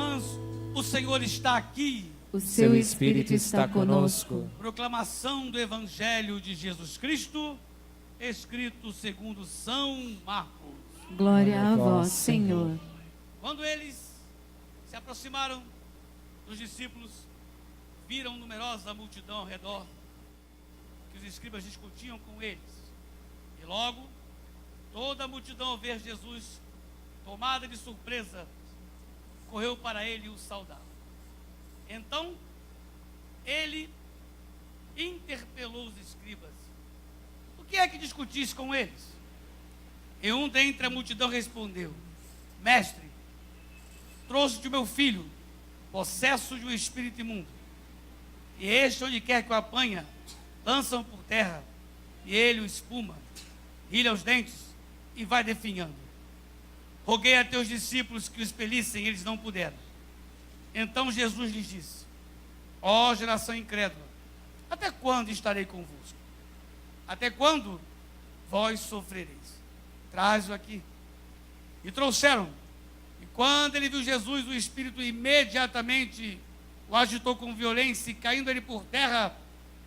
irmãs, o Senhor está aqui. O seu Espírito está conosco. Proclamação do Evangelho de Jesus Cristo, escrito segundo São Marcos. Glória a vós, Senhor. Quando eles se aproximaram dos discípulos, viram numerosa multidão ao redor, que os escribas discutiam com eles. E logo, toda a multidão, ao ver Jesus, tomada de surpresa, correu para ele e o saudava. Então, ele interpelou os escribas. O que é que discutis com eles? E um dentre a multidão respondeu: Mestre, trouxe-te o meu filho, possesso de um espírito imundo. E este, onde quer que o apanha, lançam por terra, e ele o espuma, rilha os dentes e vai definhando. Roguei a teus discípulos que o expelissem, eles não puderam. Então Jesus lhes disse: ó geração incrédula, até quando estarei convosco? Até quando vós sofrereis? Traz-o aqui. E trouxeram. E quando ele viu Jesus, o espírito imediatamente o agitou com violência, e caindo ele por terra,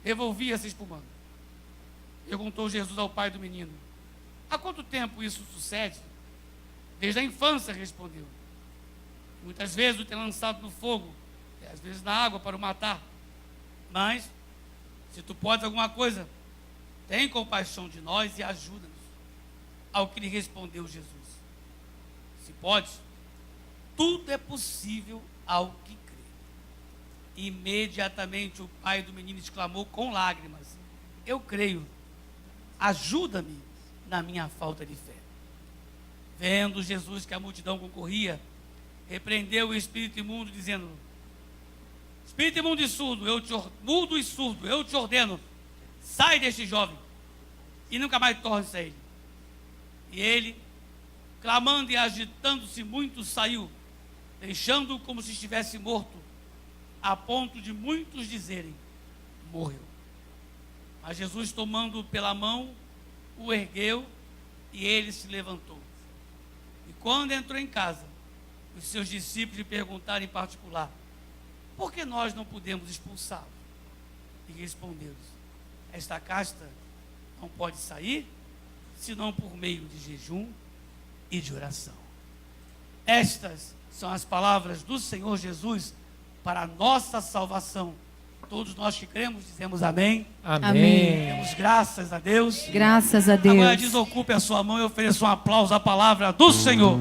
revolvia-se espumando. Perguntou Jesus ao pai do menino: há quanto tempo isso sucede? Desde a infância, respondeu. Muitas vezes o tem lançado no fogo, e às vezes na água para o matar. Mas, se tu podes alguma coisa, tem compaixão de nós e ajuda-nos. Ao que lhe respondeu Jesus: se podes, tudo é possível ao que crê. Imediatamente o pai do menino exclamou com lágrimas: eu creio, ajuda-me na minha falta de fé. Vendo Jesus que a multidão concorria, repreendeu o espírito imundo, dizendo: espírito imundo e surdo, mudo e surdo, eu te ordeno, sai deste jovem e nunca mais torne-se a ele. E ele, clamando e agitando-se muito, saiu, deixando-o como se estivesse morto, a ponto de muitos dizerem: morreu. Mas Jesus, tomando-o pela mão, o ergueu e ele se levantou. E quando entrou em casa, os seus discípulos lhe perguntaram em particular: por que nós não podemos expulsá-lo? E respondeu-lhes: esta casta não pode sair, senão por meio de jejum e de oração. Estas são as palavras do Senhor Jesus para a nossa salvação. Todos nós que cremos dizemos amém. Amém. Demos graças a Deus. Graças a Deus. Agora desocupe a sua mão e ofereça um aplauso à palavra do Senhor.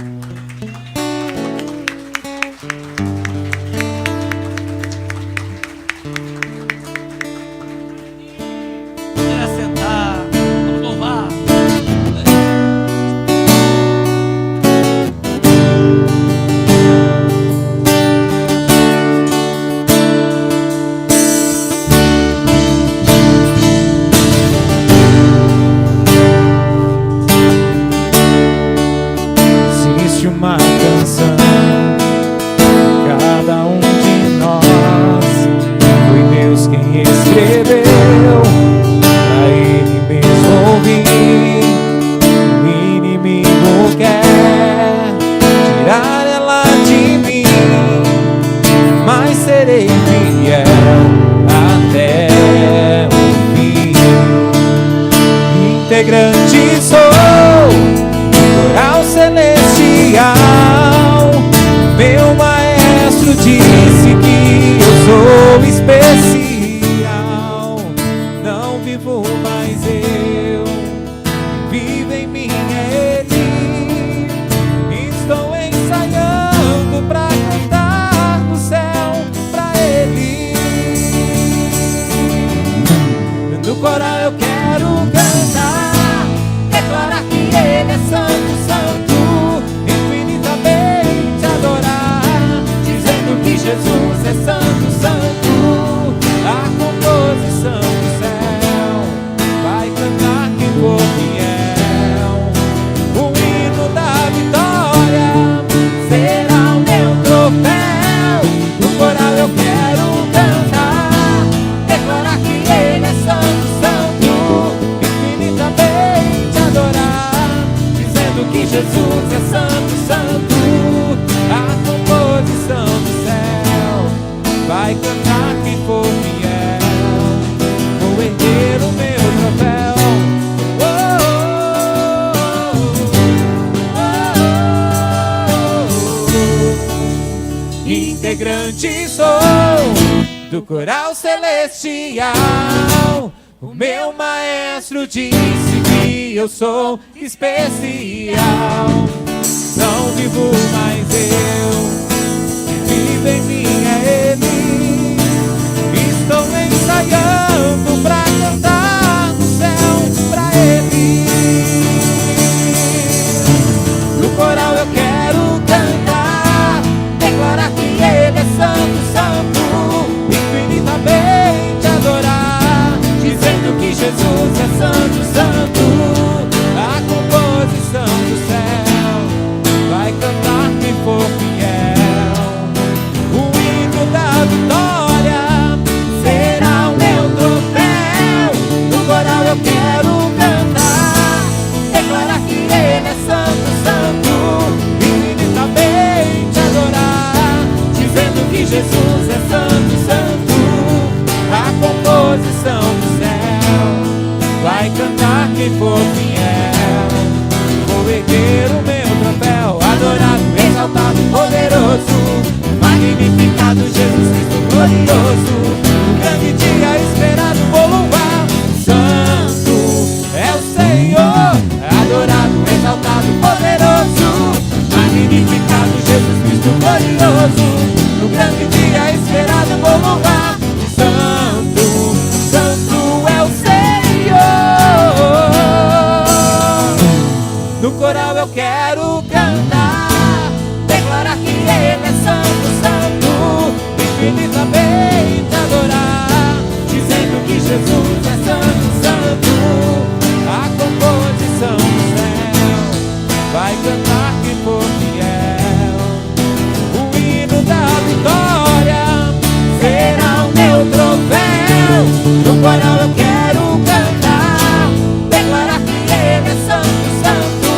No coral eu quero cantar. integrante sou do coral celestial. O meu maestro disse que eu sou especial. Não vivo mais eu, vive em mim é Ele. Estou ensaiando pra cantar no céu pra Ele. No coral eu quero cantar, declarar que Ele é santo, santo, infinitamente adorar, dizendo que Jesus é santo, santo. A composição do céu vai cantar quem for fiel. O hino da vitória será o meu troféu. No coral eu quero cantar, declarar que Ele é santo, santo, infinitamente adorar, dizendo que Jesus é santo, santo. A composição do céu vai cantar quem for fiel. Vou erguer o meu troféu, adorado, exaltado, poderoso, magnificado, Jesus Cristo glorioso. No grande dia esperado vou louvar. Santo é o Senhor, adorado, exaltado, poderoso, magnificado, Jesus Cristo glorioso. No grande dia esperado vou louvar. Santo, santo é o Senhor. No coral eu quero cantar, declarar que Ele é santo, santo, infinitamente adorar, dizendo que Jesus é santo, santo. A composição do céu vai cantar quem for fiel. O hino da vitória será o meu troféu. No coral eu quero cantar, declarar que Ele é santo, santo,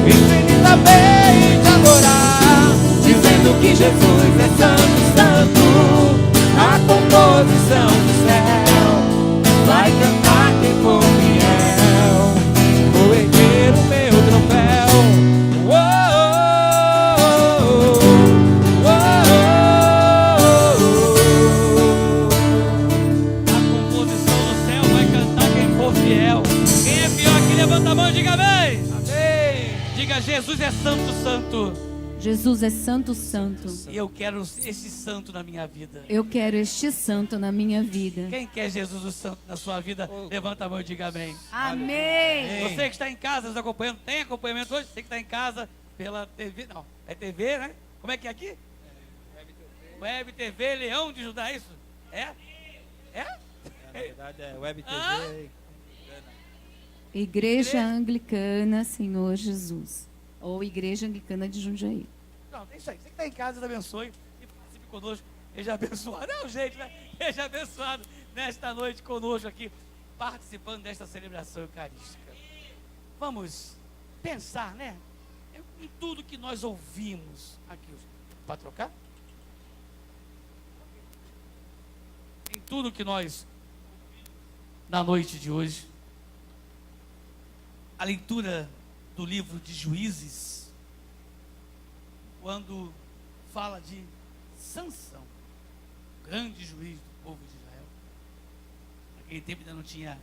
infinitamente adorar, dizendo que Jesus é santo, santo. A composição do céu vai cantar quem for fiel. Vou erguer o meu troféu. A composição do céu vai cantar quem for fiel. Quem é fiel aqui, levanta a mão e diga amém. Amém. Diga, Jesus é santo, santo. Jesus é santo, santo. E eu quero esse santo na minha vida. Eu quero este santo na minha vida. Quem quer Jesus o santo na sua vida, levanta a mão e diga amém. Amém. Você que está em casa nos acompanhando, tem acompanhamento hoje? Você que está em casa pela TV, não, é TV, né? Como é que é aqui? Web TV Leão de Judá, é isso? É? É? Na verdade é Web TV. Ah? Igreja Anglicana Senhor Jesus. Ou Igreja Anglicana de Jundiaí. Não, é isso aí. Você que está em casa, Deus abençoe e participe conosco. Seja abençoado. É o jeito, né? Seja abençoado nesta noite conosco aqui, participando desta celebração eucarística. Vamos pensar, né? Em tudo que nós ouvimos aqui. Para trocar? Em tudo que nós, na noite de hoje, a leitura do livro de Juízes, quando fala de Sansão, grande juiz do povo de Israel. Naquele tempo ainda não tinha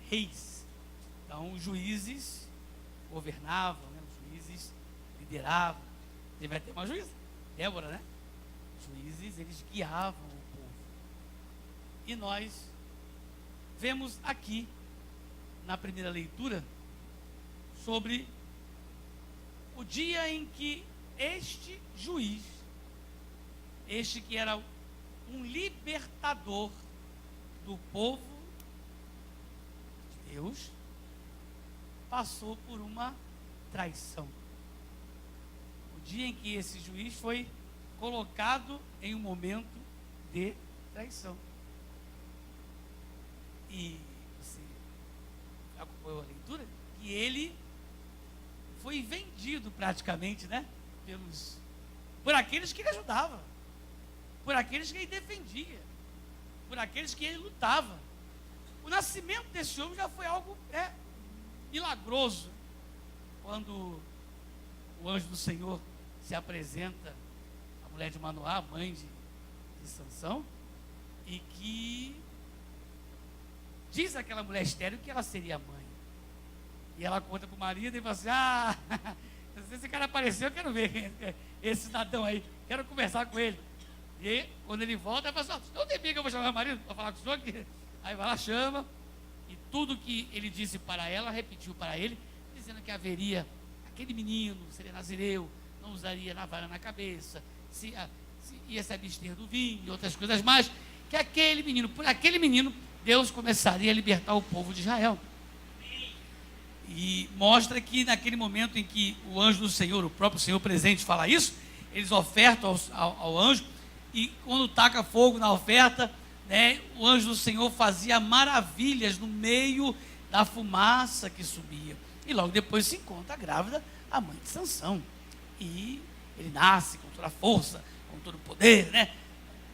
reis, então os juízes governavam, né? Os juízes lideravam. Deve ter uma juíza, Débora, né? Os juízes, eles guiavam o povo. E nós vemos aqui, na primeira leitura, sobre o dia em que este juiz, este que era um libertador do povo de Deus, passou por uma traição. O dia em que esse juiz foi colocado em um momento de traição. E você acompanhou a leitura? Que ele foi vendido praticamente, né? Por aqueles que ele ajudava, por aqueles que ele defendia, por aqueles que ele lutava. O nascimento desse homem já foi algo milagroso. Quando o anjo do Senhor se apresenta a mulher de Manoá, mãe de Sansão, e que diz àquela mulher estéril que ela seria mãe. E ela conta para o marido e fala assim: se esse cara apareceu, eu quero ver esse cidadão aí, quero conversar com ele. E quando ele volta, ele fala assim: não tem que eu vou chamar o marido para falar com o senhor. Aí vai lá, chama, e tudo que ele disse para ela, repetiu para ele, dizendo que haveria aquele menino, seria nazireu, não usaria navalha na cabeça, ia se abster do vinho e outras coisas mais, que aquele menino, por aquele menino, Deus começaria a libertar o povo de Israel. E mostra que naquele momento em que o anjo do Senhor, o próprio Senhor presente, fala isso, eles ofertam ao anjo, e quando taca fogo na oferta, né, o anjo do Senhor fazia maravilhas no meio da fumaça que subia. E logo depois se encontra grávida a mãe de Sansão. E ele nasce com toda a força, com todo o poder, né?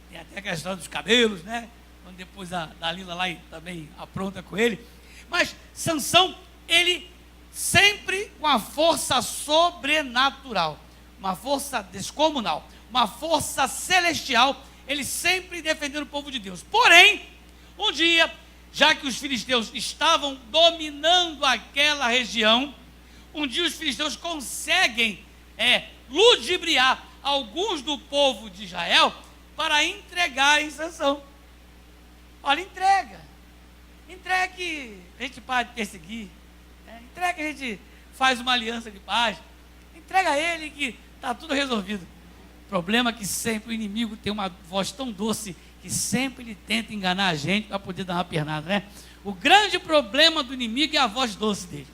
Tem até a questão dos cabelos, né? Quando depois a Dalila lá também apronta com ele. Mas Sansão, ele sempre com a força sobrenatural, uma força descomunal, uma força celestial, ele sempre defendendo o povo de Deus. Porém, um dia, já que os filisteus estavam dominando aquela região, um dia os filisteus conseguem ludibriar alguns do povo de Israel para entregar em Sansão. Olha, entrega que a gente para de perseguir, entrega que a gente faz uma aliança de paz, entrega a ele que está tudo resolvido. O problema é que sempre o inimigo tem uma voz tão doce que sempre ele tenta enganar a gente para poder dar uma pernada, né? O grande problema do inimigo é a voz doce dele.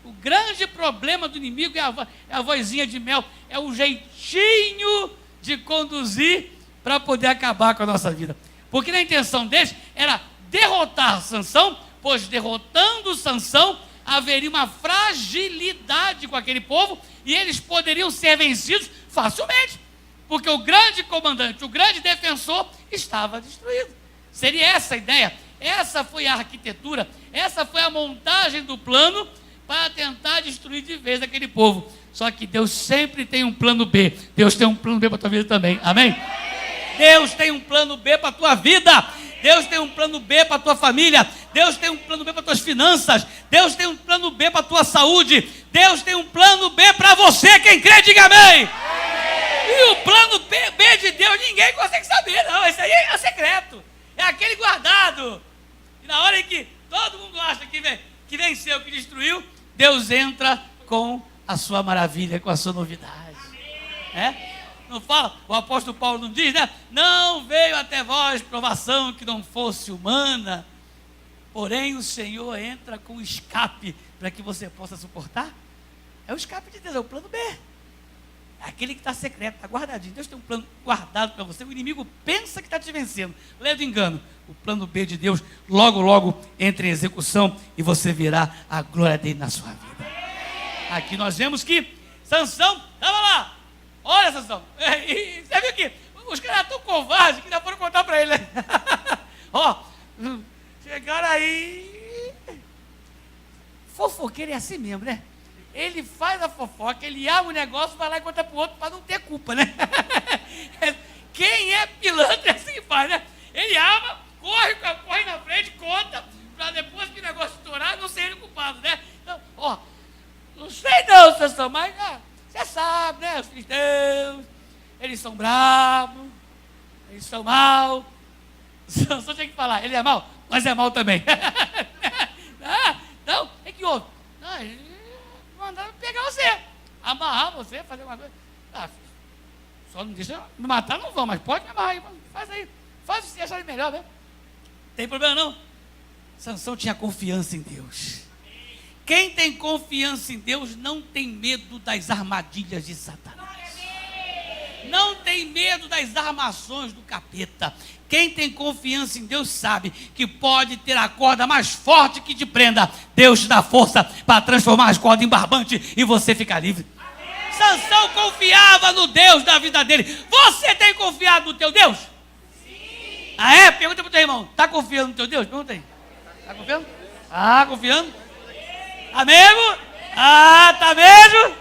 O grande problema do inimigo é a vozinha de mel, é o jeitinho de conduzir para poder acabar com a nossa vida. Porque a intenção deles era derrotar Sansão, pois derrotando Sansão, haveria uma fragilidade com aquele povo e eles poderiam ser vencidos facilmente, porque o grande comandante, o grande defensor estava destruído. Seria essa a ideia, essa foi a arquitetura, essa foi a montagem do plano para tentar destruir de vez aquele povo. Só que Deus sempre tem um plano B. Deus tem um plano B para a tua vida também, amém? Deus tem um plano B para a tua vida. Deus tem um plano B para a tua família. Deus tem um plano B para as tuas finanças. Deus tem um plano B para a tua saúde. Deus tem um plano B para você. Quem crê, diga amém. E o plano B de Deus ninguém consegue saber, não. Esse aí é secreto. É aquele guardado. E na hora em que todo mundo acha que venceu, que destruiu, Deus entra com a sua maravilha, com a sua novidade. Não fala? O apóstolo Paulo não diz, né? Não veio até vós provação que não fosse humana, porém o Senhor entra com escape para que você possa suportar. É o escape de Deus, é o plano B. É aquele que está secreto, está guardadinho. Deus tem um plano guardado para você. O inimigo pensa que está te vencendo. Leve engano. O plano B de Deus logo, logo entra em execução e você verá a glória dele na sua vida. Aqui nós vemos que Sansão estava lá. Olha, Sansão, você viu que os caras tão covardes que ainda foram contar para ele, né? Chegaram aí. Fofoqueiro é assim mesmo, né? Ele faz a fofoca, ele abre o negócio, vai lá e conta para o outro para não ter culpa, né? Quem é pilantra é assim que faz, né? Ele abre, corre na frente, conta, para depois que o negócio estourar, não ser ele culpado, né? Então, não sei não, Sansão, mas você sabe, né? Os filisteus, eles são bravos, eles são maus. Sansão tinha que falar, ele é mau, mas é mau também. Não, é que houve. Não, eles mandaram pegar você, amarrar você, fazer uma coisa. Só não deixa me matar, não vão, mas pode me amarrar aí, faz aí. Faz o que você achar melhor, né? Tem problema não. Sansão tinha confiança em Deus. Quem tem confiança em Deus não tem medo das armadilhas de Satanás. Não tem medo das armações do capeta. Quem tem confiança em Deus sabe que pode ter a corda mais forte que te prenda. Deus te dá força para transformar as cordas em barbante e você ficar livre. Sansão confiava no Deus da vida dele. Você tem confiado no teu Deus? Sim. Pergunta para o teu irmão. Está confiando no teu Deus? Pergunta aí. Está confiando? Confiando? Tá mesmo? Tá mesmo?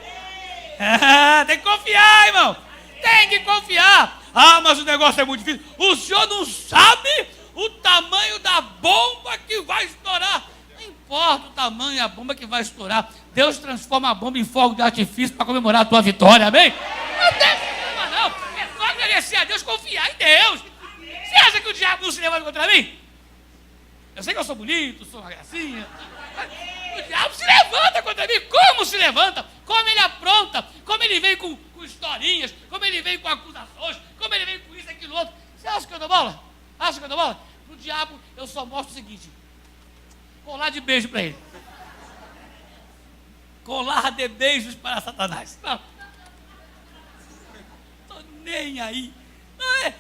Tem que confiar, irmão. Tem que confiar. Ah, mas o negócio é muito difícil. O senhor não sabe o tamanho da bomba que vai estourar. Não importa o tamanho da bomba que vai estourar. Deus transforma a bomba em fogo de artifício para comemorar a tua vitória, amém? Não tem problema não. É só agradecer a Deus, confiar em Deus. Você acha que o diabo não se levanta contra mim? Eu sei que eu sou bonito, sou uma gracinha. O diabo se levanta contra mim. Como se levanta? Como ele apronta? Como ele vem com historinhas? Como ele vem com acusações? Como ele vem com isso, aquilo, outro? Você acha que eu dou bola? Acha que eu dou bola? Pro diabo eu só mostro o seguinte: colar de beijo para ele. Colar de beijos para Satanás. Não. Tô nem aí. Não é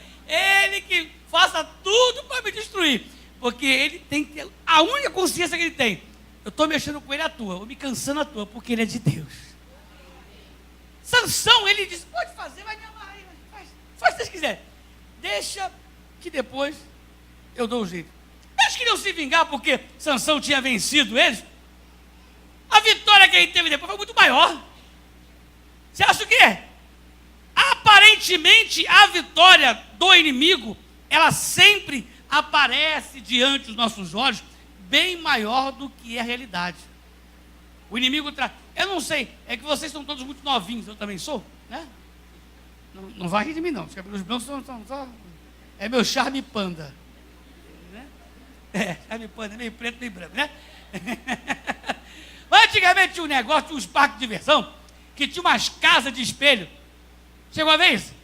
ele que faça tudo para me destruir. Porque ele tem que ter, a única consciência que ele tem: eu estou mexendo com ele à toa, eu me cansando à toa, porque ele é de Deus. Sansão, ele disse: pode fazer, vai me amar aí, faz o que vocês quiserem. Deixa que depois eu dou um jeito. Eles queriam se vingar porque Sansão tinha vencido eles. A vitória que ele teve depois foi muito maior. Você acha o quê? Aparentemente, a vitória do inimigo, ela sempre aparece diante dos nossos olhos bem maior do que é a realidade. O inimigo traz. Eu não sei, é que vocês são todos muito novinhos, eu também sou, né? Não vai rir de mim, não. Os cabelos brancos são só. É meu charme panda. Né? É, charme panda, meio preto, meio branco, né? Mas antigamente tinha um negócio, tinha uns parques de diversão, que tinha umas casas de espelho. Chegou a ver isso?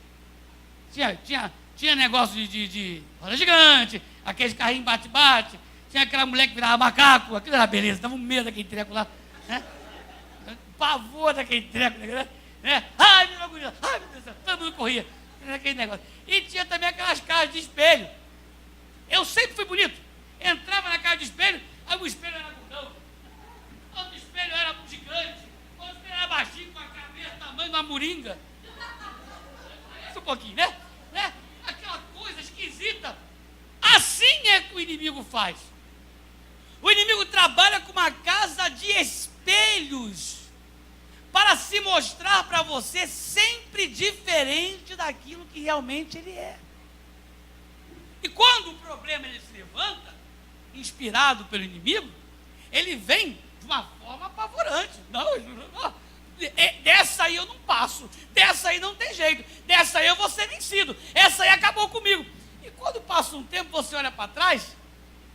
Tinha negócio de roda gigante, aqueles carrinhos bate-bate, tinha aquela mulher que virava macaco, aquilo era beleza, dava um medo daquele treco lá, né? Pavor daquele treco, né? Ai, meu Deus, todo mundo corria, aquele negócio. E tinha também aquelas casas de espelho. Eu sempre fui bonito. Entrava na casa de espelho, aí o espelho era gordão, outro espelho era gigante, outro espelho era baixinho, com a cabeça tamanho de uma moringa. Um pouquinho, né? Aquela coisa esquisita. Assim é que o inimigo faz. O inimigo trabalha com uma casa de espelhos para se mostrar para você sempre diferente daquilo que realmente ele é. E quando o problema ele se levanta, inspirado pelo inimigo, ele vem de uma forma apavorante. Não, dessa aí eu não passo, dessa aí não tem jeito, dessa aí eu vou ser vencido, essa aí acabou comigo. E quando passa um tempo, você olha para trás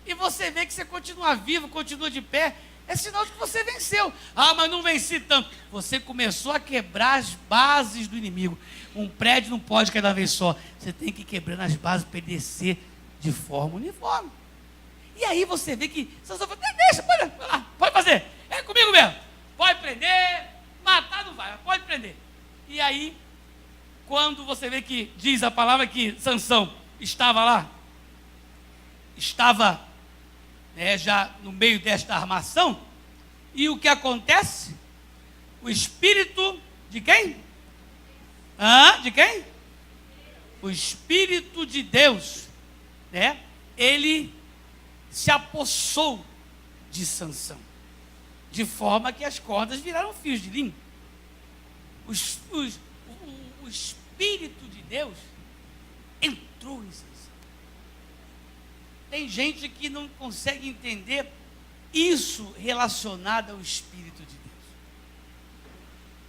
e você vê que você continua vivo, continua de pé, é sinal de que você venceu. Ah, mas não venci tanto. Você começou a quebrar as bases do inimigo. Um prédio não pode cair de uma vez só, você tem que ir quebrando as bases para ele descer de forma uniforme. E aí você vê que você só fala: deixa, pode fazer, é comigo mesmo, pode prender, matar não vai, mas pode prender. E aí, quando você vê que diz a palavra que Sansão estava lá, estava já no meio desta armação, e o que acontece? O espírito de quem? De quem? O Espírito de Deus, ele se apossou de Sansão, de forma que as cordas viraram fios de linho. O Espírito de Deus entrou em Sansão. Tem gente que não consegue entender isso relacionado ao Espírito de Deus.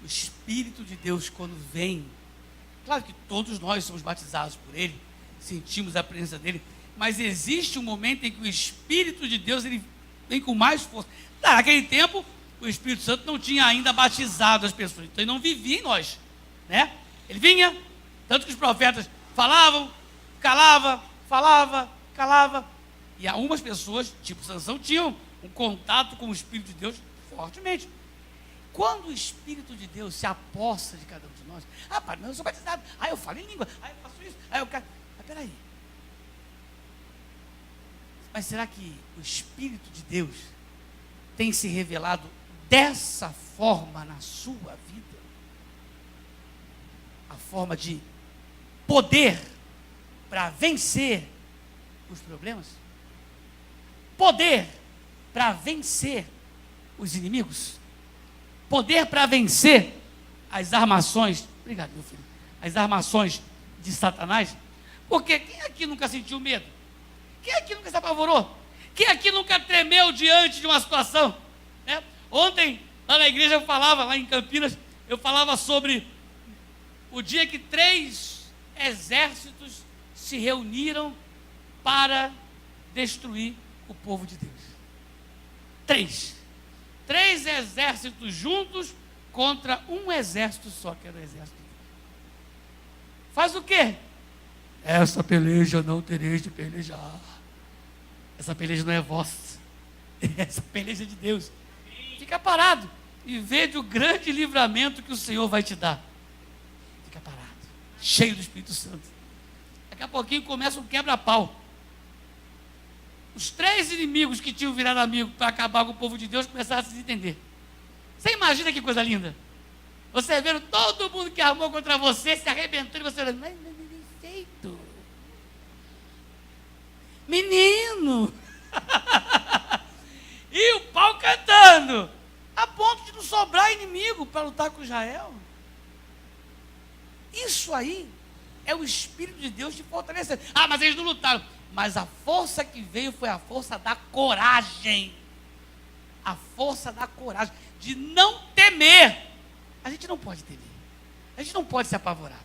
O Espírito de Deus, quando vem, claro que todos nós somos batizados por Ele, sentimos a presença dEle, mas existe um momento em que o Espírito de Deus ele vem com mais força. Naquele tempo, o Espírito Santo não tinha ainda batizado as pessoas, então ele não vivia em nós, né? Ele vinha, tanto que os profetas falavam, calava, e algumas pessoas, tipo Sansão, tinham um contato com o Espírito de Deus fortemente. Quando o Espírito de Deus se apossa de cada um de nós, pai, eu sou batizado, eu falo em língua, eu faço isso, eu quero. Mas peraí. Mas será que o Espírito de Deus tem se revelado dessa forma na sua vida? A forma de poder para vencer os problemas? Poder para vencer os inimigos? Poder para vencer as armações? Obrigado, meu filho. as armações de Satanás, porque quem aqui nunca sentiu medo? Quem aqui nunca se apavorou? Quem aqui nunca tremeu diante de uma situação? Né? Ontem, lá na igreja, eu falava, lá em Campinas, eu falava sobre o dia que 3 exércitos se reuniram para destruir o povo de Deus. 3 exércitos juntos contra um exército só, que era o exército de Deus. Faz o quê? Essa peleja não tereis de pelejar. Essa peleja não é vossa. Essa peleja é de Deus. Fica parado e veja o grande livramento que o Senhor vai te dar. Fica parado, cheio do Espírito Santo. Daqui a pouquinho começa um quebra-pau. Os 3 inimigos que tinham virado amigo para acabar com o povo de Deus começaram a se entender. Você imagina que coisa linda? Você vendo todo mundo que armou contra você se arrebentando e você olhando, mas feito. Menino! E o pau cantando, a ponto de não sobrar inimigo para lutar com Israel. Isso aí é o Espírito de Deus te fortalecendo. Ah, mas eles não lutaram. Mas a força que veio foi a força da coragem. A força da coragem, de não temer. A gente não pode temer. A gente não pode se apavorar.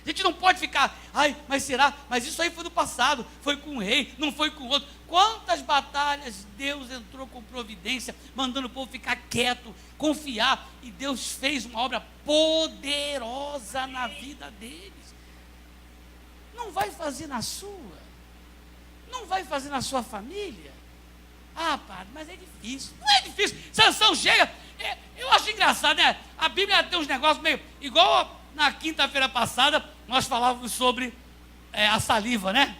A gente não pode ficar, ai, mas será? Mas isso aí foi do passado, foi com um rei, não foi com outro. Quantas batalhas Deus entrou com providência, mandando o povo ficar quieto, confiar, e Deus fez uma obra poderosa na vida deles. Não vai fazer na sua, não vai fazer na sua família. Ah, padre, mas é difícil. Não é difícil. Sansão chega, eu acho engraçado, né? A Bíblia tem uns negócios meio, igual na quinta-feira passada, nós falávamos sobre a saliva, né?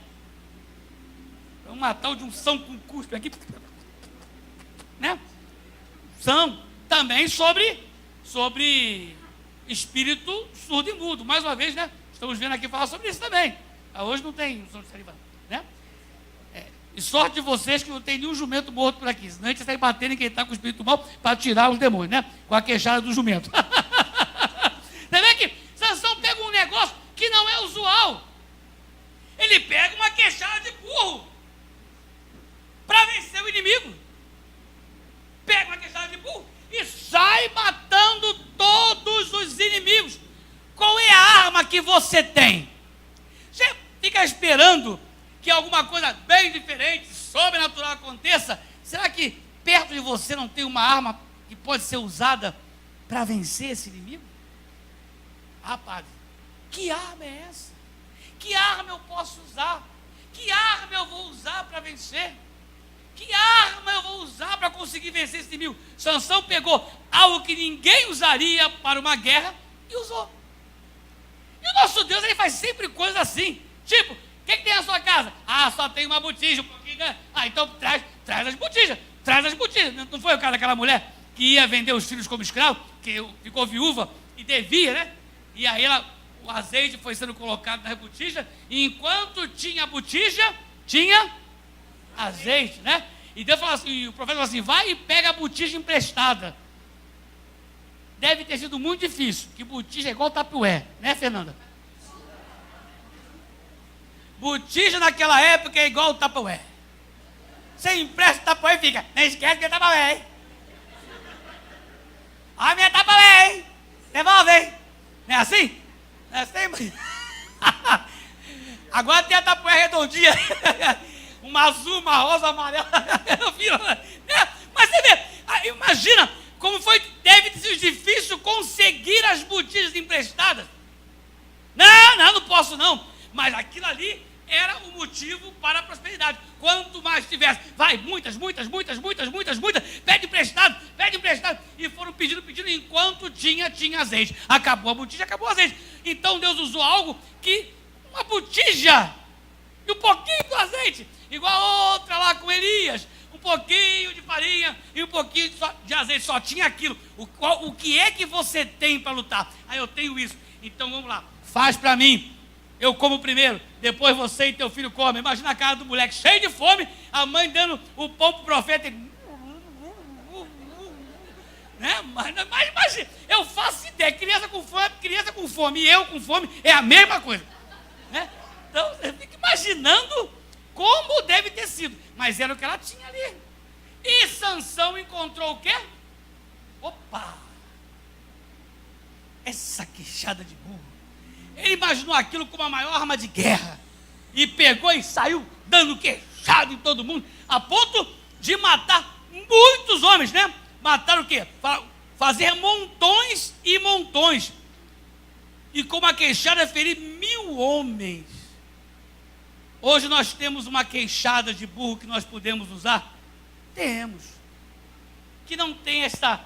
Uma tal de unção com cuspe aqui, né? São também sobre espírito surdo e mudo. Mais uma vez, né? Estamos vendo aqui falar sobre isso também. Hoje não tem unção de saliva, né? E sorte de vocês que não tem nenhum jumento morto por aqui, senão a gente sai batendo em quem está com o espírito mal para tirar os demônios, né? Com a queixada do jumento. Você vê que Sansão pega um negócio que não é usual. Ele pega uma queixada de burro para vencer o inimigo. Pega uma queixada de burro e sai matando todos os inimigos. Qual é a arma que você tem? Você fica esperando que alguma coisa bem diferente, sobrenatural aconteça? Será que perto de você não tem uma arma que pode ser usada para vencer esse inimigo? Ah, padre, que arma é essa? Que arma eu posso usar? Que arma eu vou usar para vencer? Que arma eu vou usar para conseguir vencer esse inimigo? Sansão pegou algo que ninguém usaria para uma guerra e usou. E o nosso Deus, ele faz sempre coisas assim. Tipo, o que tem na sua casa? Ah, só tem uma botija, um pouquinho, né? Ah, então traz as botijas. Traz as botijas. Não foi o caso daquela mulher que ia vender os filhos como escravo, que ficou viúva e devia, né? E aí o azeite foi sendo colocado nas botijas, e enquanto tinha botija, tinha azeite, né? E Deus falou assim, e o profeta falou assim, vai e pega a botija emprestada. Deve ter sido muito difícil, que botija é igual tapué, né, Fernanda? Botija naquela época é igual o tapué. Você empresta o tapué e fica, não esquece que é tapué, hein? Olha a minha tapué, hein? Devolve, hein? Não é assim? Não é assim? Agora tem a tapué redondinha. Uma azul, uma rosa, amarela. Mas você vê, imagina como deve ter sido difícil conseguir as botijas emprestadas. Não posso não. Mas aquilo ali era o motivo para a prosperidade. Quanto mais tivesse, vai, muitas, pede emprestado. E foram pedindo, enquanto tinha azeite. Acabou a botija, acabou o azeite. Então Deus usou algo que, uma botija, e um pouquinho do azeite, igual a outra lá com Elias, um pouquinho de farinha e um pouquinho de azeite, só tinha aquilo. O que é que você tem para lutar? Ah, eu tenho isso. Então vamos lá, faz para mim. Eu como primeiro, depois você e teu filho comem. Imagina a cara do moleque cheio de fome, a mãe dando o pão para o profeta. Né? Mas imagina, eu faço ideia, criança com fome e eu com fome é a mesma coisa. Né? Então, eu fico imaginando como deve ter sido. Mas era o que ela tinha ali. E Sansão encontrou o quê? Opa! Essa queixada de burro. Ele imaginou aquilo como a maior arma de guerra. E pegou e saiu dando queixada em todo mundo, a ponto de matar muitos homens, né? Mataram o quê? Fazer montões e montões. E com uma queixada ferir 1000 homens. Hoje nós temos uma queixada de burro que nós podemos usar? Temos. Que não tem essa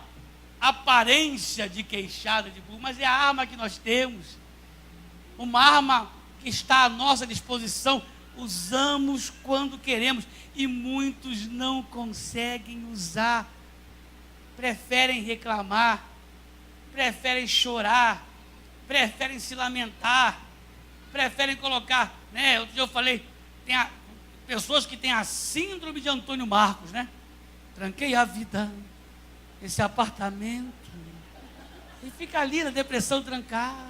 aparência de queixada de burro, mas é a arma que nós temos. Uma arma que está à nossa disposição. Usamos quando queremos. E muitos não conseguem usar. Preferem reclamar. Preferem chorar. Preferem se lamentar. Preferem colocar, né? Outro dia eu falei, tem pessoas que têm a síndrome de Antônio Marcos, né? Tranquei a vida, esse apartamento, e fica ali na depressão trancado.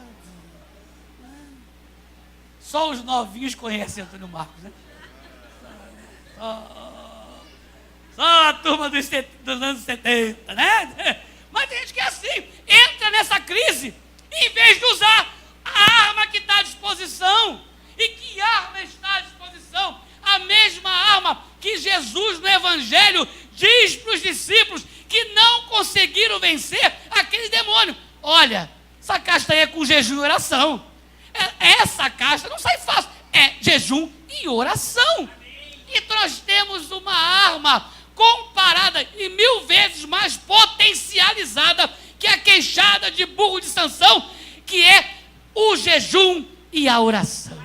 Só os novinhos conhecem Antônio Marcos, né? Só a turma dos anos 70, né? Mas tem gente que é assim, entra nessa crise, em vez de usar a arma que está à disposição. E que arma está à disposição? A mesma arma que Jesus no Evangelho diz para os discípulos que não conseguiram vencer aquele demônio. Olha, essa casta aí é com jejum e oração. Essa casta não sai fácil, é jejum e oração. E nós temos uma arma comparada e 1000 vezes mais potencializada que a queixada de burro de Sansão, que é o jejum e a oração,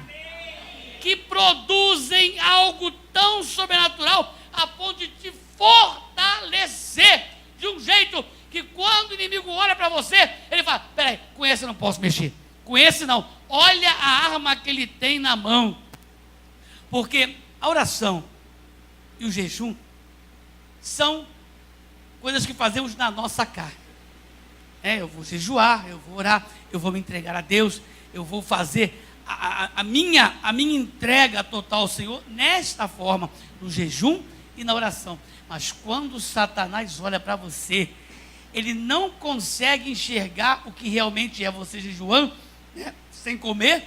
que produzem algo tão sobrenatural a ponto de te fortalecer de um jeito que quando o inimigo olha para você, ele fala, peraí, com esse eu não posso mexer, com esse não, olha a arma que ele tem na mão. Porque a oração e o jejum são coisas que fazemos na nossa carne. Eu vou jejuar, eu vou orar, eu vou me entregar a Deus, eu vou fazer a minha entrega total ao Senhor nesta forma, no jejum e na oração. Mas quando Satanás olha para você, ele não consegue enxergar o que realmente é você jejuando, né, sem comer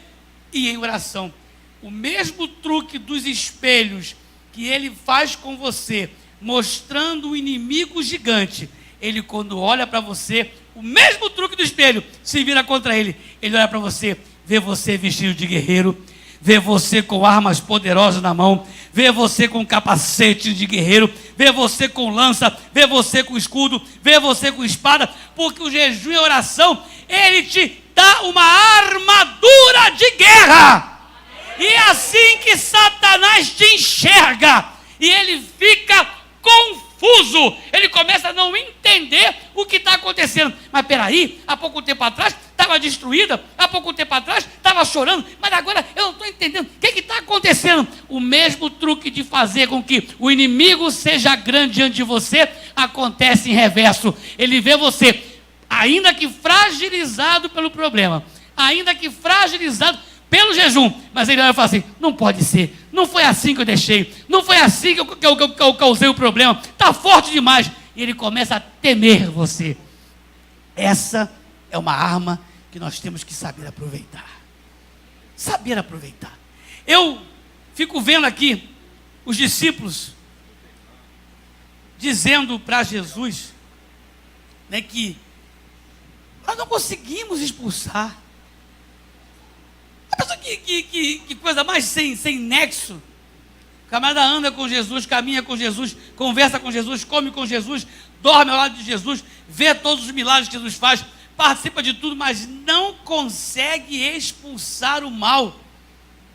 e em oração. O mesmo truque dos espelhos que ele faz com você, mostrando o inimigo gigante, ele quando olha para você, o mesmo truque do espelho se vira contra ele. Ele olha para você, vê você vestido de guerreiro, vê você com armas poderosas na mão, vê você com capacete de guerreiro, vê você com lança, vê você com escudo, vê você com espada, porque o jejum e a oração, ele te dá uma armadura de guerra. E é assim que Satanás te enxerga, e ele fica confuso, ele começa a não entender o que está acontecendo. Mas peraí, há pouco tempo atrás estava destruída, há pouco tempo atrás estava chorando, mas agora eu não estou entendendo o que está acontecendo. O mesmo truque de fazer com que o inimigo seja grande diante de você, acontece em reverso. Ele vê você, ainda que fragilizado pelo problema, ainda que fragilizado pelo jejum, mas ele olha e fala assim, não pode ser, não foi assim que eu deixei, não foi assim que eu causei o problema, está forte demais, e ele começa a temer você. Essa é uma arma que nós temos que saber aproveitar. Saber aproveitar. Eu fico vendo aqui os discípulos dizendo para Jesus, né, que nós não conseguimos expulsar. Que coisa mais sem nexo. O camarada anda com Jesus, caminha com Jesus, conversa com Jesus, come com Jesus, dorme ao lado de Jesus, vê todos os milagres que Jesus faz, participa de tudo, mas não consegue expulsar o mal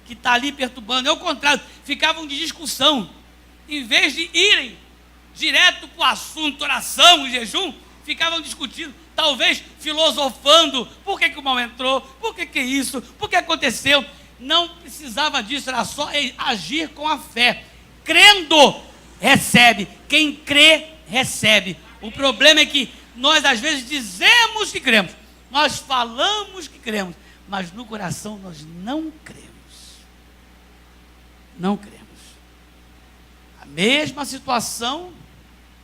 que está ali perturbando. É o contrário, ficavam de discussão. Em vez de irem direto para o assunto oração e jejum, ficavam discutindo, talvez filosofando, por que o mal entrou, por que isso, por que aconteceu. Não precisava disso, era só agir com a fé. Crendo, recebe. Quem crê, recebe. O problema é que Nós às vezes dizemos que cremos, nós falamos que cremos, mas no coração nós não cremos. Não cremos. A mesma situação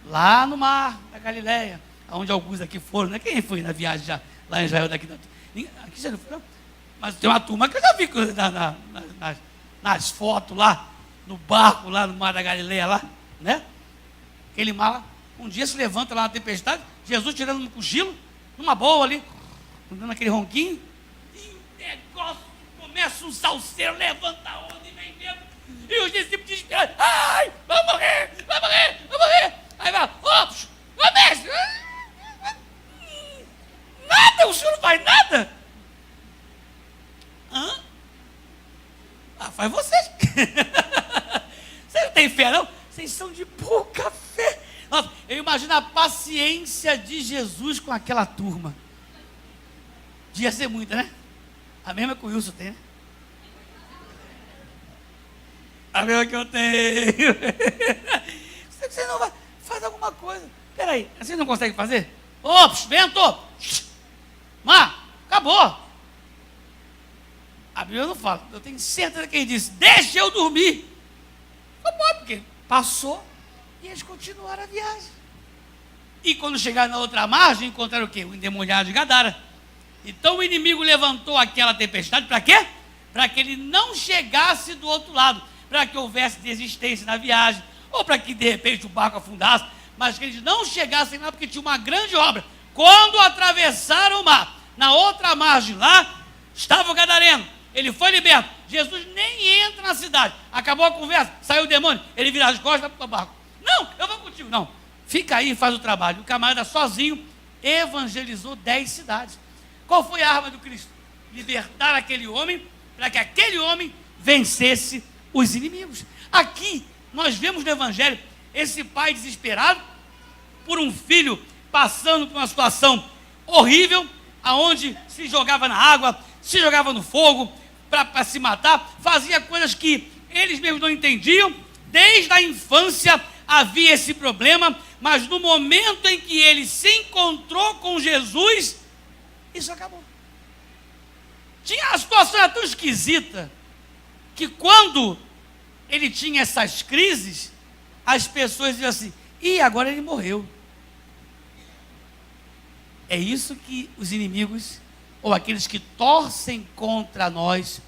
lá no mar da Galileia, onde alguns aqui foram, né? Quem foi na viagem já, lá em Israel daqui? Aqui já não foi, não? Mas tem uma turma que eu já vi nas fotos lá, no barco lá no mar da Galileia lá, né? Aquele mar lá, um dia se levanta lá na tempestade, Jesus tirando um cochilo, numa boa ali, dando aquele ronquinho, e o negócio começa um salseiro, levanta a onda e vem dentro, e os discípulos desesperados, ai, vai morrer, vai morrer, vai morrer. Aí vai, ô mestre, nada, o senhor não faz nada. Hã? Ah, faz vocês. Vocês não têm fé, não? Vocês são de pouca fé. Nossa, eu imagino a paciência de Jesus com aquela turma. Devia ser muita, né? A mesma que o Wilson tem, né? A mesma que eu tenho. Você não vai... Faz alguma coisa. Peraí, você não consegue fazer? Ô, vento! Mar, acabou. A Bíblia não fala. Eu tenho certeza que ele disse, deixa eu dormir. Acabou, porque passou e eles continuaram a viagem. E quando chegaram na outra margem, encontraram o quê? O endemoniado de Gadara. Então o inimigo levantou aquela tempestade, para quê? Para que ele não chegasse do outro lado, para que houvesse desistência na viagem, ou para que de repente o barco afundasse, mas que eles não chegassem lá, porque tinha uma grande obra. Quando atravessaram o mar, na outra margem lá, estava o gadareno, ele foi liberto. Jesus nem entra na cidade, acabou a conversa, saiu o demônio, ele vira as costas para o barco. Não, eu vou contigo. Não, fica aí e faz o trabalho. O camarada sozinho evangelizou 10 cidades. Qual foi a arma do Cristo? Libertar aquele homem, para que aquele homem vencesse os inimigos. Aqui nós vemos no Evangelho esse pai desesperado por um filho passando por uma situação horrível, aonde se jogava na água, se jogava no fogo para se matar, fazia coisas que eles mesmos não entendiam. Desde a infância havia esse problema, mas no momento em que ele se encontrou com Jesus, isso acabou. A situação era tão esquisita que quando ele tinha essas crises, as pessoas diziam assim, e agora ele morreu. É isso que os inimigos, ou aqueles que torcem contra nós,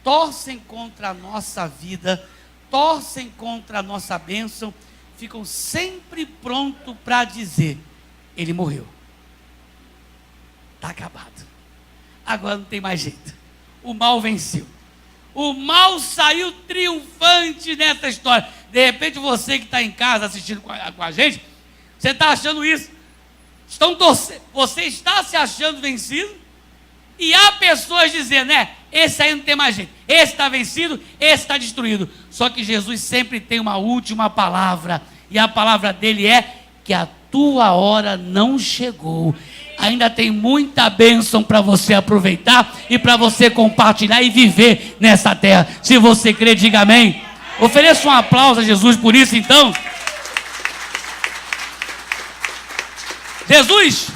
torcem contra a nossa vida, torcem contra a nossa bênção, ficam sempre prontos para dizer, ele morreu. Está acabado. Agora não tem mais jeito. O mal venceu. O mal saiu triunfante nessa história. De repente você que está em casa assistindo com a gente, você está achando isso. Você está se achando vencido. E há pessoas dizendo, esse aí não tem mais jeito. Esse está vencido, esse está destruído. Só que Jesus sempre tem uma última palavra. E a palavra dele é que a tua hora não chegou. Ainda tem muita bênção para você aproveitar e para você compartilhar e viver nessa terra. Se você crê, diga amém. Ofereça um aplauso a Jesus por isso, então. Jesus,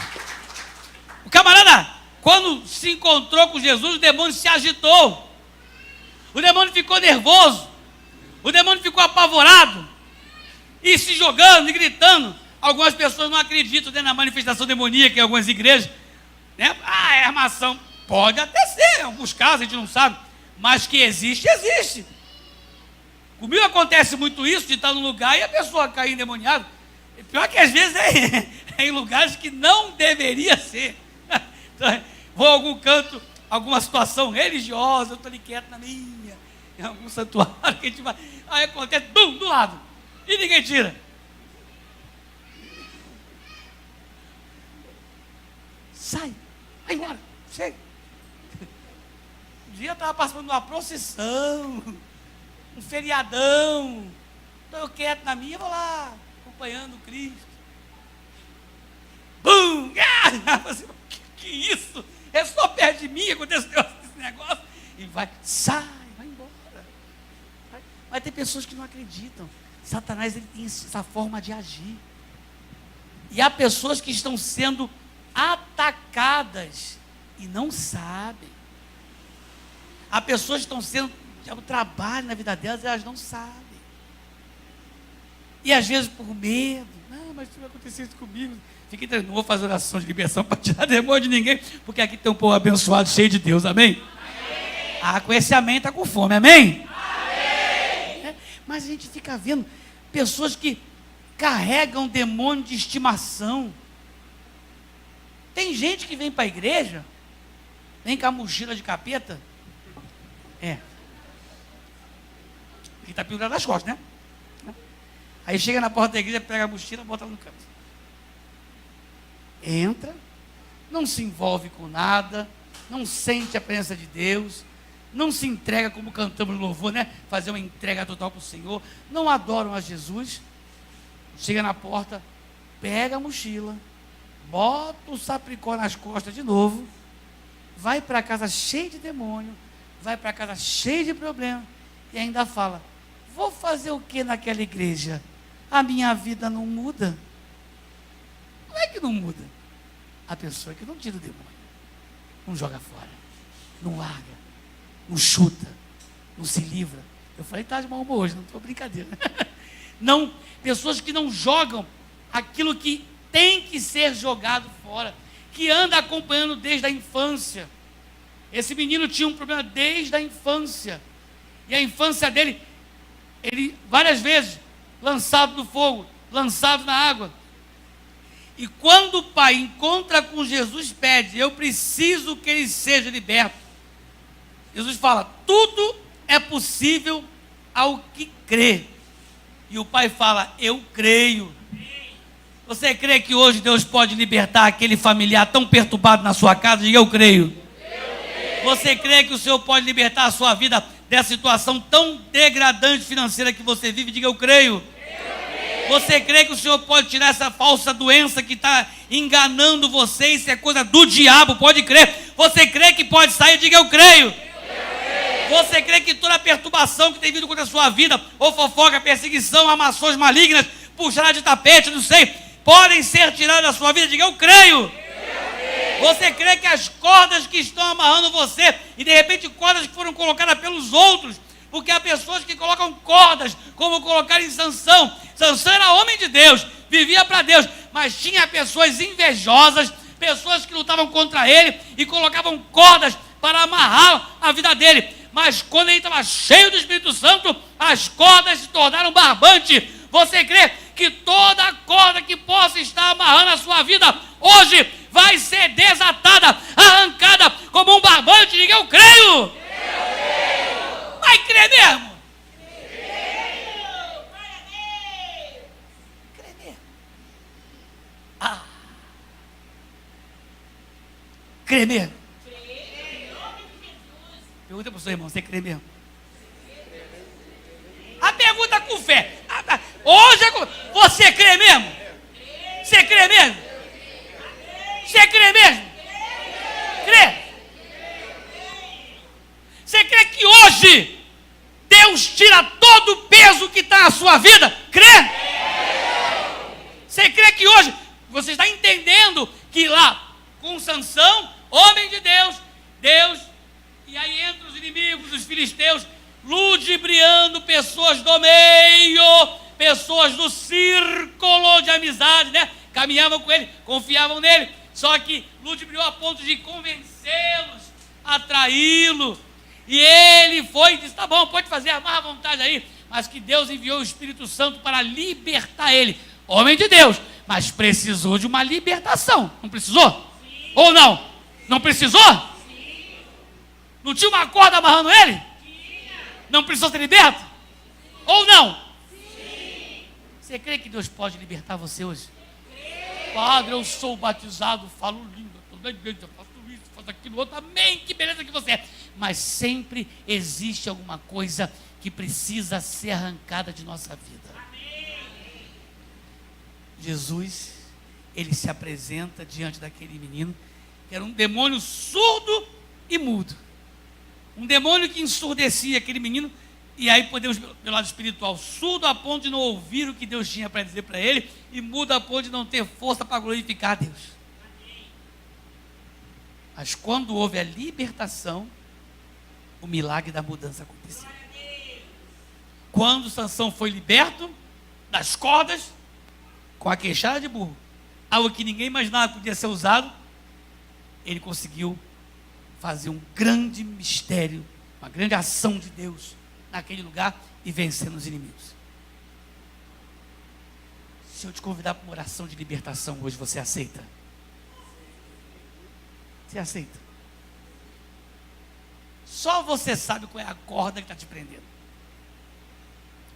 o camarada, quando se encontrou com Jesus, o demônio se agitou. O demônio ficou nervoso. O demônio ficou apavorado. E se jogando e gritando. Algumas pessoas não acreditam na manifestação demoníaca em algumas igrejas, né? É armação. Pode até ser, em alguns casos a gente não sabe, mas que existe, existe. Comigo acontece muito isso, de estar num lugar e a pessoa cair endemoniada. Pior que às vezes é em lugares que não deveria ser. Então, vou a algum canto, alguma situação religiosa, eu estou ali quieto na minha, em algum santuário que a gente vai, aí acontece, bum, do lado, e ninguém tira. Sai, vai embora, chega. Um dia eu estava passando uma procissão, um feriadão, estou quieto na minha, vou lá, acompanhando o Cristo. Bum! Que isso? É só perto de mim, aconteceu esse negócio. E vai, sai, vai embora. Mas tem pessoas que não acreditam. Satanás ele tem essa forma de agir. E há pessoas que estão sendo atacadas e não sabem. Há pessoas que estão sendo, o trabalho na vida delas, elas não sabem. E às vezes por medo, não, mas isso vai acontecer isso comigo. Fica entendendo, não vou fazer oração de libertação para tirar demônio de ninguém, porque aqui tem um povo abençoado, cheio de Deus, amém? Ah, com esse amém está com fome, amém? É, mas a gente fica vendo pessoas que carregam demônio de estimação. Tem gente que vem para a igreja, vem com a mochila de capeta, que está pendurado nas costas, né? Aí chega na porta da igreja, pega a mochila, bota no canto. Entra, não se envolve com nada, não sente a presença de Deus, não se entrega como cantamos no louvor, né? Fazer uma entrega total para o Senhor, não adoram a Jesus. Chega na porta, pega a mochila, bota o sapricó nas costas de novo, vai para casa cheio de demônio, vai para casa cheio de problema, e ainda fala, vou fazer o que naquela igreja? A minha vida não muda. Não é que não muda. A pessoa que não tira o demônio, não joga fora, não larga, não chuta, não se livra. Eu falei, tá de mau humor hoje, não estou brincadeira. Não, pessoas que não jogam aquilo que tem que ser jogado fora, que anda acompanhando desde a infância. Esse menino tinha um problema desde a infância, e a infância dele, ele várias vezes lançado no fogo, lançado na água. E quando o pai encontra com Jesus, pede, eu preciso que ele seja liberto. Jesus fala, tudo é possível ao que crê. E o pai fala, eu creio. Você crê que hoje Deus pode libertar aquele familiar tão perturbado na sua casa? Diga, eu creio. Você crê que o Senhor pode libertar a sua vida dessa situação tão degradante financeira que você vive? Diga, eu creio. Você crê que o Senhor pode tirar essa falsa doença que está enganando você? Isso é coisa do diabo, pode crer. Você crê que pode sair? Diga, eu creio. Você crê que toda a perturbação que tem vindo contra a sua vida, ou fofoca, perseguição, amações malignas, puxada de tapete, não sei, podem ser tiradas da sua vida? Diga, eu creio. Você crê que as cordas que estão amarrando você, e de repente cordas que foram colocadas pelos outros, porque há pessoas que colocam cordas, como colocaram em Sansão. Sansão era homem de Deus, vivia para Deus, mas tinha pessoas invejosas, pessoas que lutavam contra ele e colocavam cordas para amarrar a vida dele. Mas quando ele estava cheio do Espírito Santo, as cordas se tornaram barbantes. Você crê que toda corda que possa estar amarrando a sua vida hoje vai ser desatada, arrancada como um barbante? Diga, eu creio. Vai crer mesmo? Crê mesmo. Crê mesmo? Pergunta para o seu irmão, você crê mesmo? A pergunta com fé. Hoje você crê mesmo? Você crê mesmo? Você crê mesmo? Crê? Você crê que hoje Deus tira todo o peso que está na sua vida? Crê? Você crê que hoje, você está entendendo que lá, com Sansão, homem de Deus, e aí entra os inimigos, os filisteus, ludibriando pessoas do meio, pessoas do círculo de amizade, né? Caminhavam com ele, confiavam nele, só que ludibriou a ponto de convencê-los, atraí-lo. E ele foi e disse, tá bom, pode fazer, amarra à vontade aí, mas que Deus enviou o Espírito Santo para libertar ele. Homem de Deus, mas precisou de uma libertação, não precisou? Sim. Ou não? Não precisou? Sim. Não tinha uma corda amarrando ele? Tinha. Não precisou ser liberto? Sim. Ou não? Sim. Você crê que Deus pode libertar você hoje? Sim. Padre, eu sou batizado, falo língua, estou na igreja, faço isso, faço aquilo, outro, amém, que beleza que você é. Mas sempre existe alguma coisa que precisa ser arrancada de nossa vida. Amém. Jesus, ele se apresenta diante daquele menino, que era um demônio surdo e mudo. Um demônio que ensurdecia aquele menino, E aí podemos, pelo lado espiritual, surdo a ponto de não ouvir o que Deus tinha para dizer para ele, e mudo a ponto de não ter força para glorificar a Deus. Mas quando houve a libertação, o milagre da mudança aconteceu. Quando Sansão foi liberto das cordas, com a queixada de burro, algo que ninguém imaginava podia ser usado, ele conseguiu fazer um grande mistério, uma grande ação de Deus naquele lugar e vencendo os inimigos. Se eu te convidar para uma oração de libertação hoje, você aceita? Você aceita? Só você sabe qual é a corda que está te prendendo.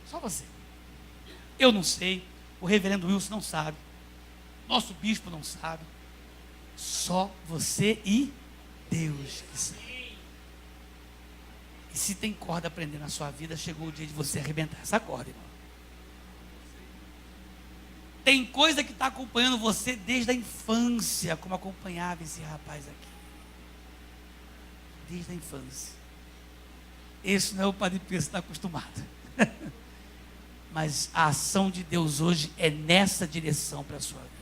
Só você. Eu não sei, o reverendo Wilson não sabe, nosso bispo não sabe. Só você e Deus que sabe. E se tem corda prendendo na sua vida, chegou o dia de você arrebentar essa corda, irmão. Tem coisa que está acompanhando você desde a infância, como acompanhava esse rapaz aqui. Desde a infância. Esse não é o Padre Pedro que está acostumado. Mas a ação de Deus hoje é nessa direção para a sua vida.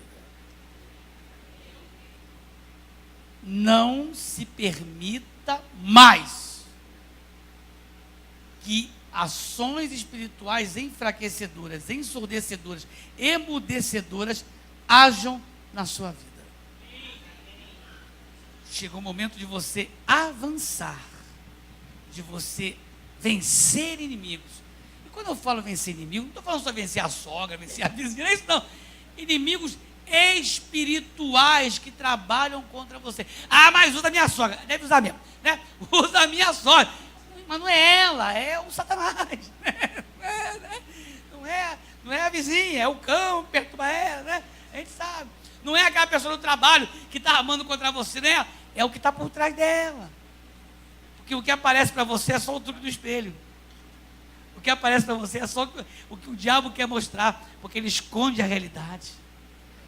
Não se permita mais que ações espirituais enfraquecedoras, ensurdecedoras, emudecedoras hajam na sua vida. Chegou o momento de você avançar, de você vencer inimigos. E quando eu falo vencer inimigos, não estou falando só vencer a sogra, vencer a vizinha, não é isso não. Inimigos espirituais que trabalham contra você. Ah, mas usa a minha sogra. Deve usar mesmo, né? Usa a minha sogra. Mas não é ela, é o Satanás. Não é a vizinha, é o cão que perturba ela, né? A gente sabe. Não é aquela pessoa do trabalho que está armando contra você, né? É o que está por trás dela. Porque o que aparece para você é só o truque do espelho. O que aparece para você é só o que o diabo quer mostrar. Porque ele esconde a realidade.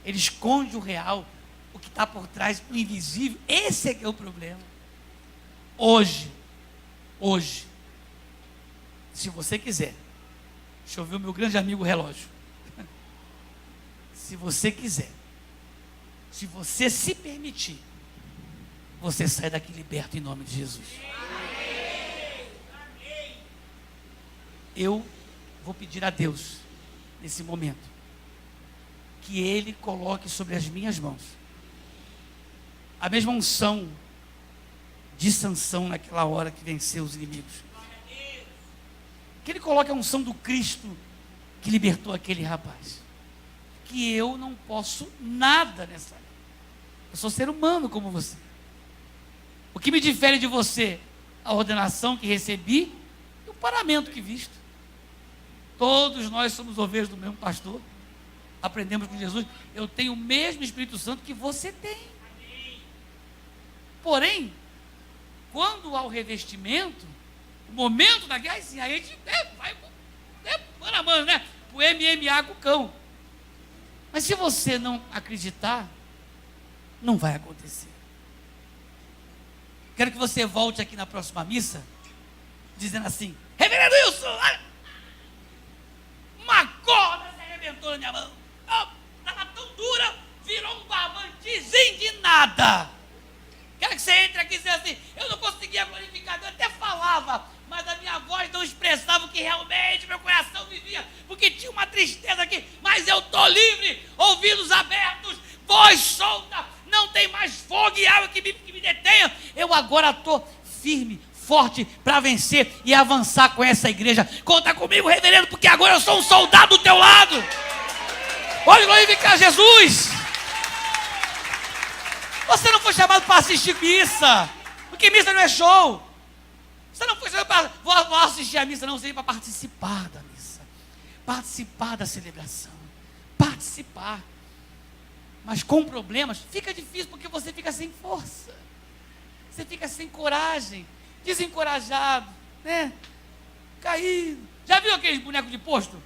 Ele esconde o real. O que está por trás, o invisível. Esse é que é o problema. Hoje, se você quiser, deixa eu ver o meu grande amigo relógio. Se você quiser, se você se permitir, você sai daqui liberto em nome de Jesus. Eu vou pedir a Deus, nesse momento, que Ele coloque sobre as minhas mãos a mesma unção de Sansão naquela hora que venceu os inimigos. Que Ele coloque a unção do Cristo que libertou aquele rapaz. Que eu não posso nada nessa área. Eu sou ser humano como você. O que me difere de você? A ordenação que recebi e o paramento que visto. Todos nós somos ovelhas do mesmo pastor. Aprendemos com Jesus. Eu tenho o mesmo Espírito Santo que você tem. Porém, quando há o revestimento, o momento da guerra, assim, a gente vai mano a mano, né? O MMA com o cão. Mas se você não acreditar, não vai acontecer. Quero que você volte aqui na próxima missa, dizendo assim: Reverendo Wilson, olha, uma corda se arrebentou na minha mão. Estava tão dura, virou um barbantezinho de nada. Quero que você entre aqui e diga assim: eu não conseguia glorificar Deus, eu até falava, mas a minha voz não expressava o que realmente meu coração vivia, porque tinha uma tristeza aqui, mas eu estou livre, ouvidos abertos, voz solta, não tem mais fogo e água que me detenha. Eu agora estou firme, forte para vencer e avançar com essa igreja. Conta comigo, reverendo, porque agora eu sou um soldado do teu lado. Pode glorificar Jesus. Você não foi chamado para assistir missa, porque missa não é show. Você não foi chamado para vou assistir a missa, não, você veio para participar da missa, participar da celebração, participar. Mas com problemas fica difícil, porque você fica sem força, você fica sem coragem, desencorajado, né? Caído. Já viu aqueles bonecos de posto?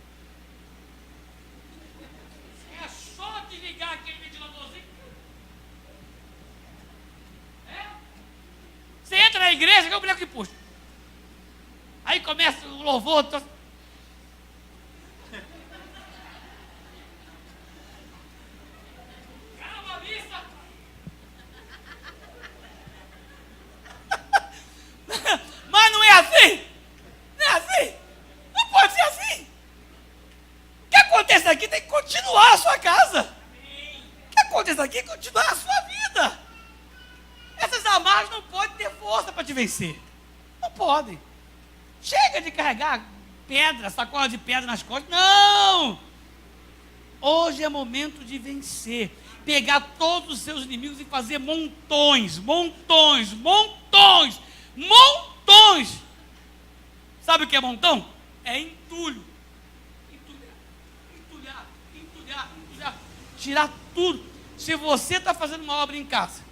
É só desligar aquele ventiladorzinho. Você entra na igreja, que é um boneco de posto. Aí começa o louvor. Calma, missa. Mas não é assim. Não é assim. Não pode ser assim. O que acontece aqui tem que continuar a sua casa. O que acontece aqui é continuar a sua vida. Essas amarras não podem ter força para te vencer. Não podem. Chega de carregar pedra, sacola de pedra nas costas. Não! Hoje é momento de vencer. Pegar todos os seus inimigos e fazer montões, montões, montões, montões. Sabe o que é montão? É entulho. Entulhar, entulhar, entulhar. Tirar tudo. Se você está fazendo uma obra em casa,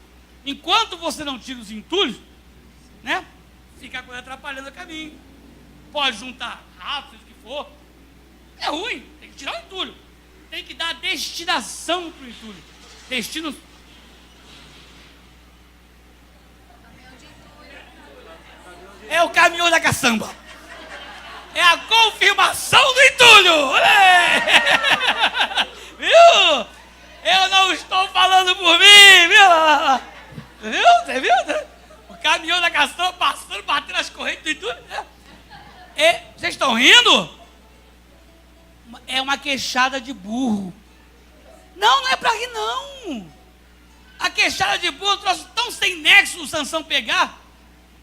enquanto você não tira os entulhos, né? Fica a coisa atrapalhando o caminho. Pode juntar ratos, seja o que for. É ruim, tem que tirar o entulho. Tem que dar destinação para o entulho. Destino. É o caminhão da caçamba. É a confirmação do entulho. Olê! Viu? Eu não estou falando por mim, viu? Viu? Você viu? O caminhão da caçamba passando, batendo as correntes do entulho. Vocês estão rindo? É uma queixada de burro. Não é para rir, não. A queixada de burro trouxe tão sem nexo o Sansão pegar.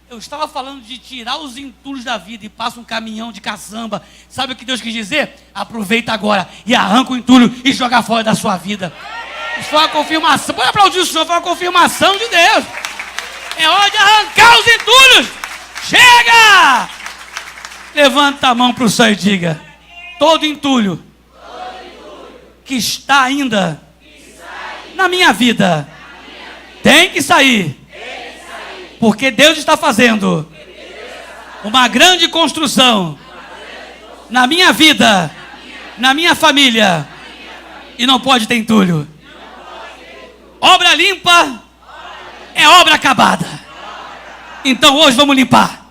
Eu estava falando de tirar os entulhos da vida e passa um caminhão de caçamba. Sabe o que Deus quis dizer? Aproveita agora e arranca o entulho e joga fora da sua vida. Isso foi uma confirmação. Pode aplaudir o Senhor, foi uma confirmação de Deus. É hora de arrancar os entulhos. Chega! Levanta a mão para o céu e diga: todo entulho que está ainda na minha vida tem que sair. Porque Deus está fazendo uma grande construção na minha vida, na minha família, e não pode ter entulho. Obra limpa é obra acabada. Então hoje vamos limpar,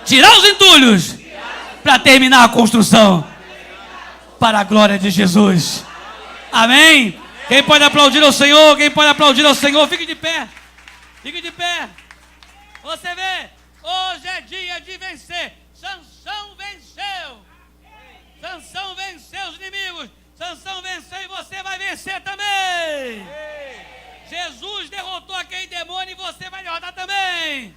tirar os entulhos para terminar a construção para a glória de Jesus. Amém? Quem pode aplaudir ao Senhor? Quem pode aplaudir ao Senhor? Fique de pé. Fique de pé. Você vê, hoje é dia de vencer. Sansão venceu. Sansão venceu os inimigos. Sansão venceu e você vai vencer também. Jesus derrotou aquele demônio e você vai derrotar também.